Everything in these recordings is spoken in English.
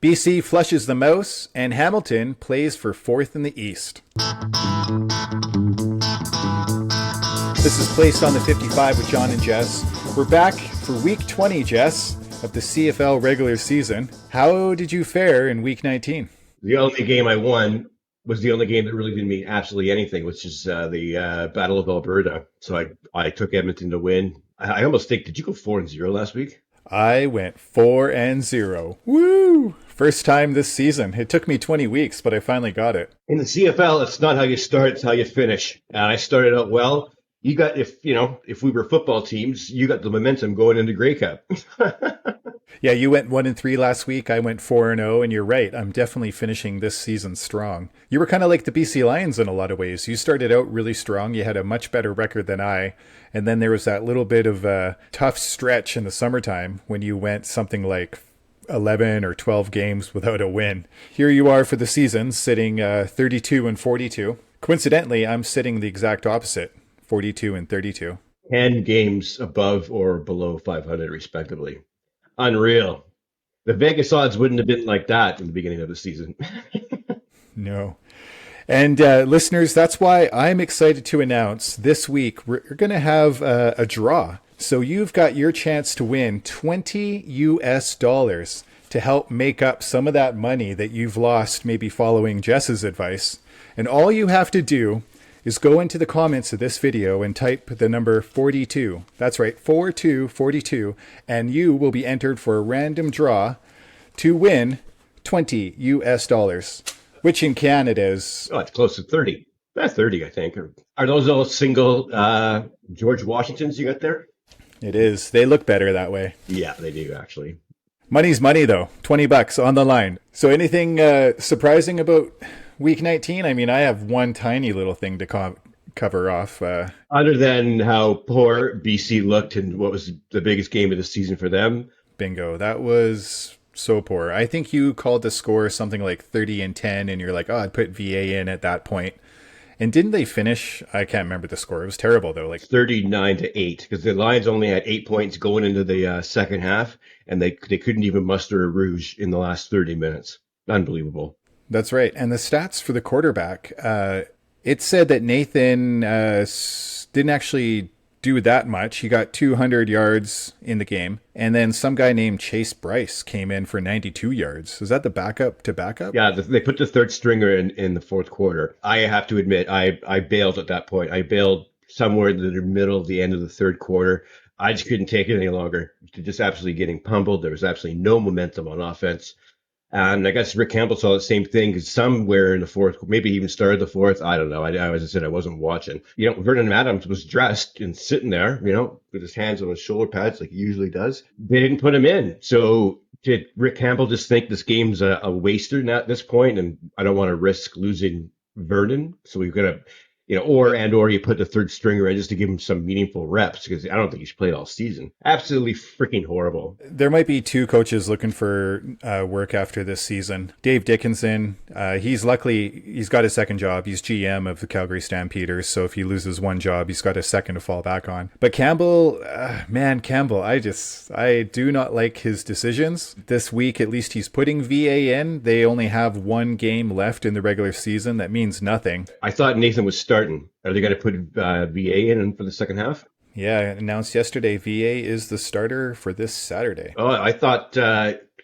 BC flushes the mouse, and Hamilton plays for fourth in the East. This is Placed on the 55 with Jon and Jess. We're back for week 20, Jess, of the CFL regular season. How did you fare in week 19? The only game I won was the only game that really didn't mean absolutely anything, which is the Battle of Alberta. So I took Edmonton to win. I almost think, did you go 4-0 last week? I went 4-0. Woo! First time this season. It took me 20 weeks, but I finally got it. In the CFL, it's not how you start, it's how you finish. And I started out well. You got, if we were football teams, you got the momentum going into Grey Cup. Yeah, you went 1-3 last week. I went 4-0, and you're right. I'm definitely finishing this season strong. You were kind of like the BC Lions in a lot of ways. You started out really strong. You had a much better record than I. And then there was that little bit of a tough stretch in the summertime when you went something like 11 or 12 games without a win. Here you are for the season, sitting 32-42. Coincidentally, I'm sitting the exact opposite, 42-32. 10 games above or below 500, respectively. Unreal. The Vegas odds wouldn't have been like that in the beginning of the season. No. And listeners, that's why I'm excited to announce this week we're going to have a draw. So you've got your chance to win $20 to help make up some of that money that you've lost maybe following Jess's advice. And all you have to do is go into the comments of this video and type the number 42. That's right, 4242, and you will be entered for a random draw to win $20, which in Canada is... Oh, it's close to 30. That's 30, I think. Are those all single George Washingtons you got there? It is. They look better that way. Yeah, they do, actually. Money's money, though. $20 on the line. So anything surprising about week 19? I mean, I have one tiny little thing to cover off. Other than how poor BC looked and what was the biggest game of the season for them. Bingo. That was so poor. I think you called the score something like 30-10, and you're like, oh, I'd put VA in at that point. And didn't they finish? I can't remember the score. It was terrible, though. Like 39-8, because the Lions only had 8 points going into the second half, and they couldn't even muster a rouge in the last 30 minutes. Unbelievable. That's right. And the stats for the quarterback, it said that Nathan didn't actually do that much. He got 200 yards in the game. And then some guy named Chase Bryce came in for 92 yards. Is that the backup to backup? Yeah, they put the third stringer in the fourth quarter. I have to admit, I bailed at that point. I bailed somewhere in the middle of the end of the third quarter. I just couldn't take it any longer. Just absolutely getting pummeled. There was absolutely no momentum on offense. And I guess Rick Campbell saw the same thing, because somewhere in the fourth, maybe even started the fourth. I don't know. As I said, I wasn't watching. Vernon Adams was dressed and sitting there, with his hands on his shoulder pads like he usually does. They didn't put him in. So did Rick Campbell just think this game's a waster now at this point, and I don't want to risk losing Vernon? So we've got to, or you put the third stringer in just to give him some meaningful reps, because I don't think he's played all season. Absolutely freaking horrible. There might be two coaches looking for work after this season. Dave Dickinson, he's got a second job. He's GM of the Calgary Stampeders, so if he loses one job, he's got a second to fall back on. But Campbell, Campbell, I do not like his decisions. This week, at least he's putting VA in. They only have one game left in the regular season. That means nothing. I thought Nathan was starting. Are they going to put VA in for the second half? Yeah, announced yesterday, VA is the starter for this Saturday. Oh, I thought,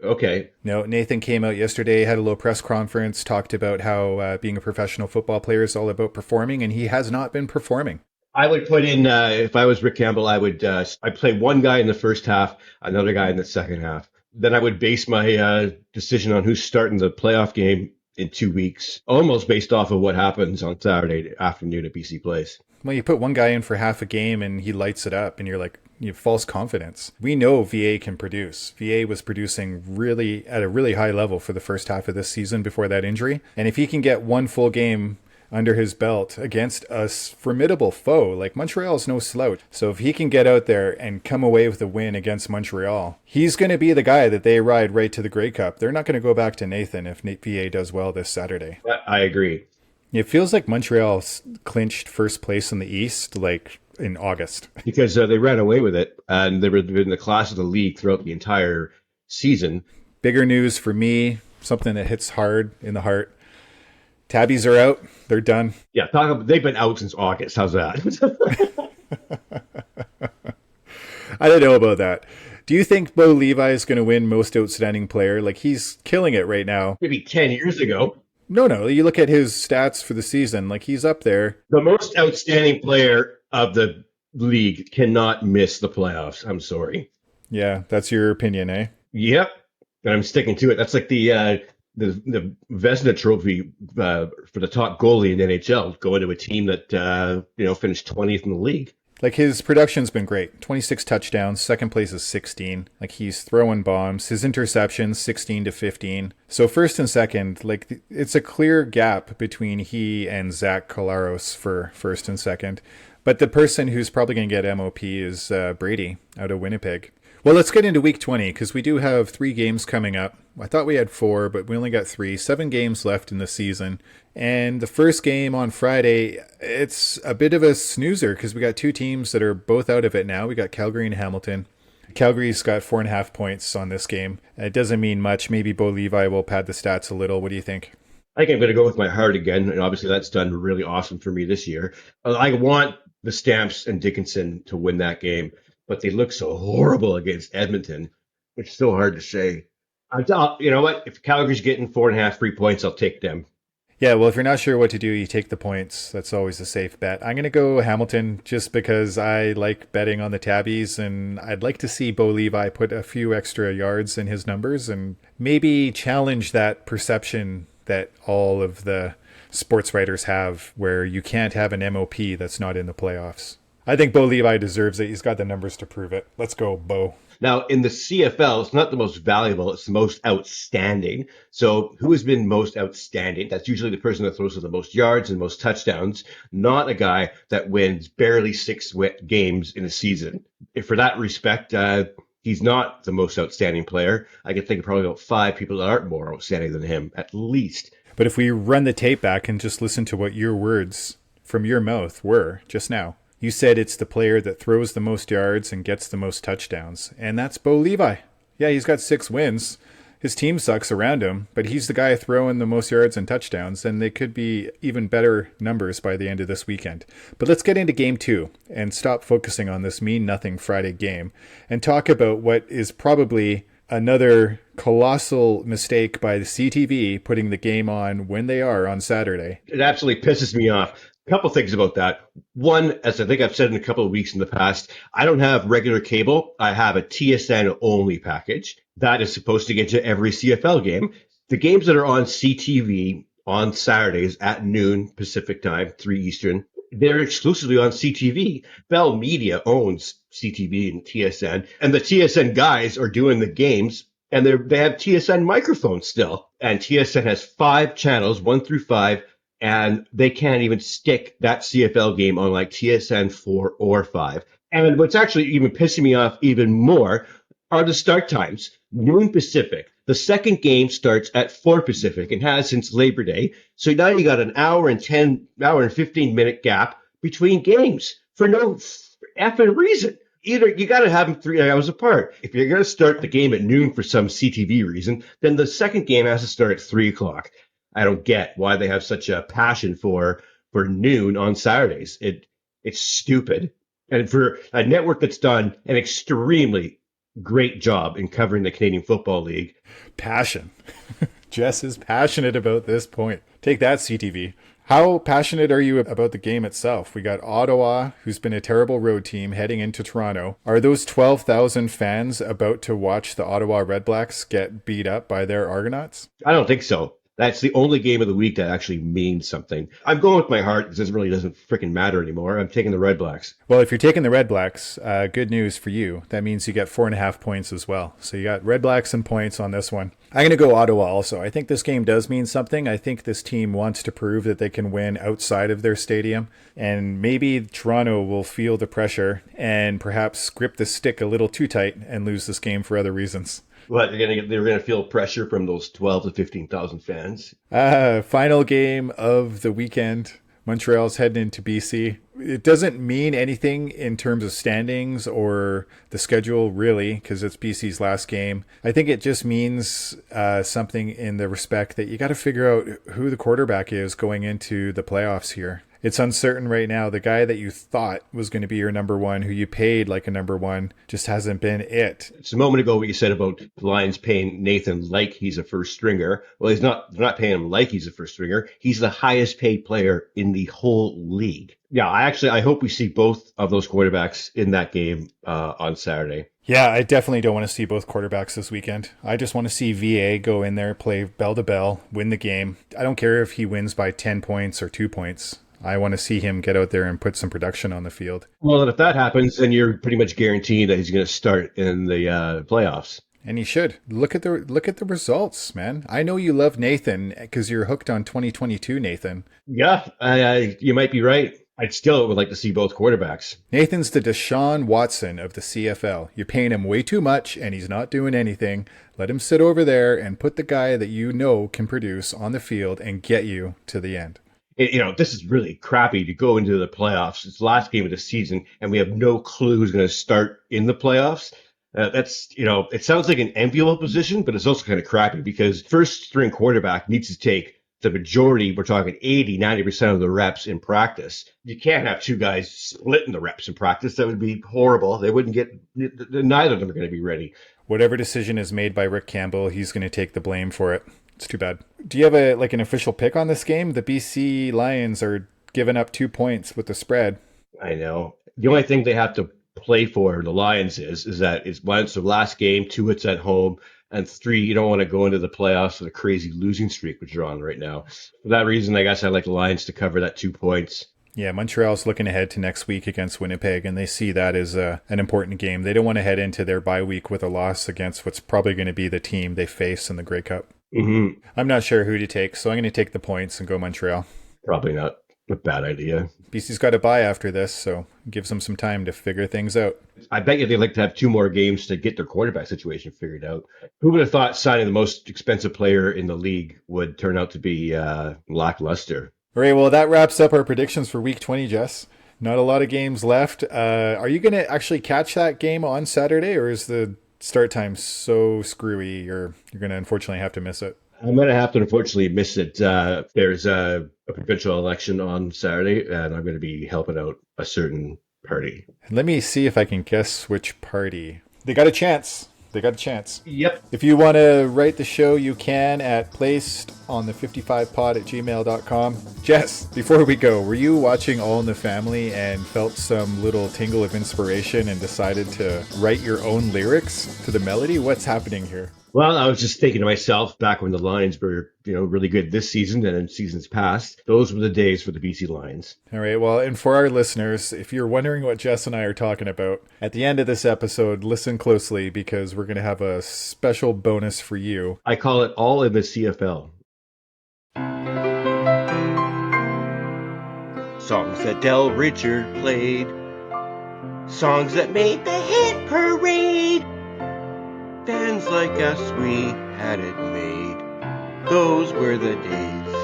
okay. No, Nathan came out yesterday, had a little press conference, talked about how being a professional football player is all about performing, and he has not been performing. I would put in, if I was Rick Campbell, I'd play one guy in the first half, another guy in the second half. Then I would base my decision on who's starting the playoff game in 2 weeks, almost based off of what happens on Saturday afternoon at BC Place. Well, you put one guy in for half a game and he lights it up, and you're like, you have false confidence. We know VA can produce. VA was producing really at a really high level for the first half of this season before that injury. And if he can get one full game under his belt against a formidable foe, like Montreal is no slouch. So if he can get out there and come away with a win against Montreal, he's going to be the guy that they ride right to the Grey Cup. They're not going to go back to Nathan if VA does well this Saturday. I agree. It feels like Montreal clinched first place in the East like in August. Because they ran away with it, and they were in the class of the league throughout the entire season. Bigger news for me, something that hits hard in the heart. Tabbies are out. They're done. Yeah, they've been out since August. How's that? I don't know about that. Do you think Bo Levi is going to win most outstanding player? Like, he's killing it right now. Maybe 10 years ago. No. You look at his stats for the season. Like, he's up there. The most outstanding player of the league cannot miss the playoffs. I'm sorry. Yeah, that's your opinion, eh? Yep. And I'm sticking to it. That's like the Vezina Trophy for the top goalie in NHL, going to a team that finished 20th in the league. Like, his production's been great. 26 touchdowns. Second place is 16. Like, he's throwing bombs. His interceptions, 16 to 15. So first and second, like, it's a clear gap between he and Zach Collaros for first and second. But the person who's probably going to get MOP is Brady out of Winnipeg. Well, let's get into week 20 because we do have 3 games coming up. I thought we had 4, but we only got 3. 7 games left in the season. And the first game on Friday, it's a bit of a snoozer because we got 2 teams that are both out of it now. We got Calgary and Hamilton. Calgary's got 4.5 points on this game. It doesn't mean much. Maybe Bo Levi will pad the stats a little. What do you think? I think I'm going to go with my heart again. And obviously that's done really awesome for me this year. I want the Stamps and Dickinson to win that game, but they look so horrible against Edmonton. It's so hard to say. You know what? If Calgary's getting 4.5 free points, I'll take them. Yeah, well, if you're not sure what to do, you take the points. That's always a safe bet. I'm going to go Hamilton just because I like betting on the tabbies, and I'd like to see Bo Levi put a few extra yards in his numbers and maybe challenge that perception that all of the sports writers have where you can't have an MOP that's not in the playoffs. I think Bo Levi deserves it. He's got the numbers to prove it. Let's go, Bo. Now, in the CFL, it's not the most valuable, it's the most outstanding. So who has been most outstanding? That's usually the person that throws for the most yards and most touchdowns, not a guy that wins barely 6 games in a season. For that respect, he's not the most outstanding player. I can think of probably about 5 people that aren't more outstanding than him, at least. But if we run the tape back and just listen to what your words from your mouth were just now, you said it's the player that throws the most yards and gets the most touchdowns. And that's Bo Levi. Yeah, he's got 6 wins. His team sucks around him, but he's the guy throwing the most yards and touchdowns, and they could be even better numbers by the end of this weekend. But let's get into game 2 and stop focusing on this mean-nothing Friday game and talk about what is probably another colossal mistake by the CTV putting the game on when they are on Saturday. It absolutely pisses me off. Couple things about that. One, as I think I've said in a couple of weeks in the past, I don't have regular cable. I have a TSN only package that is supposed to get you every CFL game. The games that are on CTV on Saturdays at noon Pacific time, 3 Eastern, they're exclusively on CTV. Bell Media owns CTV and TSN, and the TSN guys are doing the games, and they have TSN microphones still. And TSN has 5 channels, 1 through 5, and they can't even stick that CFL game on like TSN 4 or 5. And what's actually even pissing me off even more are the start times. Noon Pacific. The second game starts at 4 Pacific and has since Labor Day. So now you got an hour and 15 minute gap between games for no effing reason. Either you got to have them 3 hours apart. If you're going to start the game at noon for some CTV reason, then the second game has to start at 3 o'clock. I don't get why they have such a passion for noon on Saturdays. It's stupid. And for a network that's done an extremely great job in covering the Canadian Football League. Passion. Jess is passionate about this point. Take that, CTV. How passionate are you about the game itself? We got Ottawa, who's been a terrible road team, heading into Toronto. Are those 12,000 fans about to watch the Ottawa Redblacks get beat up by their Argonauts? I don't think so. That's the only game of the week that actually means something. I'm going with my heart because it really doesn't freaking matter anymore. I'm taking the Red Blacks. Well, if you're taking the Red Blacks, good news for you. That means you get 4.5 points as well. So you got Red Blacks and points on this one. I'm going to go Ottawa also. I think this game does mean something. I think this team wants to prove that they can win outside of their stadium. And maybe Toronto will feel the pressure and perhaps grip the stick a little too tight and lose this game for other reasons. What, they're gonna feel pressure from those 12 to 15,000 fans. Final game of the weekend. Montreal's heading into BC. It doesn't mean anything in terms of standings or the schedule, really, because it's BC's last game. I think it just means something in the respect that you got to figure out who the quarterback is going into the playoffs here. It's uncertain right now. The guy that you thought was going to be your number one, who you paid like a number one, just hasn't been it. It's a moment ago what you said about the Lions paying Nathan like he's a first stringer. Well, they're not paying him like he's a first stringer. He's the highest paid player in the whole league. Yeah, I hope we see both of those quarterbacks in that game on Saturday. Yeah, I definitely don't want to see both quarterbacks this weekend. I just want to see VA go in there, play bell to bell, win the game. I don't care if he wins by 10 points or 2 points. I want to see him get out there and put some production on the field. Well, and if that happens, then you're pretty much guaranteed that he's going to start in the playoffs. And he should. Look at the results, man. I know you love Nathan because you're hooked on 2022, Nathan. Yeah, you might be right. I still would like to see both quarterbacks. Nathan's the Deshaun Watson of the CFL. You're paying him way too much, and he's not doing anything. Let him sit over there and put the guy that you know can produce on the field and get you to the end. This is really crappy to go into the playoffs. It's the last game of the season, and we have no clue who's going to start in the playoffs. It sounds like an enviable position, but it's also kind of crappy because first string quarterback needs to take the majority, we're talking 80, 90% of the reps in practice. You can't have two guys splitting the reps in practice. That would be horrible. Neither of them are going to be ready. Whatever decision is made by Rick Campbell, he's going to take the blame for it. It's too bad. Do you have an official pick on this game? The BC Lions are giving up 2 points with the spread. I know. The only thing they have to play for, the Lions, is that it's once the last game, 2 hits at home, and 3, you don't want to go into the playoffs with a crazy losing streak, which you're on right now. For that reason, I guess I like the Lions to cover that 2 points. Yeah, Montreal's looking ahead to next week against Winnipeg, and they see that as an important game. They don't want to head into their bye week with a loss against what's probably going to be the team they face in the Grey Cup. Mm-hmm. I'm not sure who to take, so I'm going to take the points and go Montreal. Probably not a bad idea. BC's got a bye after this, so it gives them some time to figure things out. I bet you they'd like to have 2 more games to get their quarterback situation figured out. Who would have thought signing the most expensive player in the league would turn out to be lackluster? All right, well, that wraps up our predictions for Week 20, Jess. Not a lot of games left. Are you going to actually catch that game on Saturday, or is the start time so screwy you're going to unfortunately have to miss it? I'm going to have to unfortunately miss it. There's a provincial election on Saturday, and I'm going to be helping out a certain party. Let me see if I can guess which party. They got a chance. Yep. If you want to write the show, you can at placedonthe55pod@gmail.com. Jess, before we go, were you watching All in the Family and felt some little tingle of inspiration and decided to write your own lyrics to the melody? What's happening here? Well, I was just thinking to myself, back when the Lions were, really good this season and in seasons past, those were the days for the BC Lions. All right. Well, and for our listeners, if you're wondering what Jess and I are talking about, at the end of this episode, listen closely because we're going to have a special bonus for you. I call it All in the CFL. Songs that Del Richard played. Songs that made the hit parade. Fans like us, we had it made. Those were the days.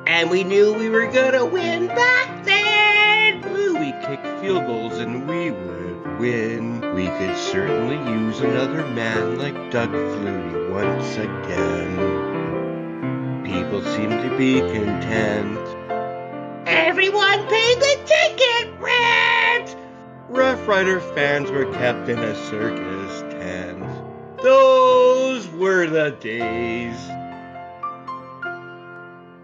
And we knew we were gonna win back then. Ooh, we kicked field goals and we would win. We could certainly use another man like Doug Flutie once again. People seem to be content. Everyone paid the ticket rent. Rough Rider fans were kept in a circus tent. Those were the days.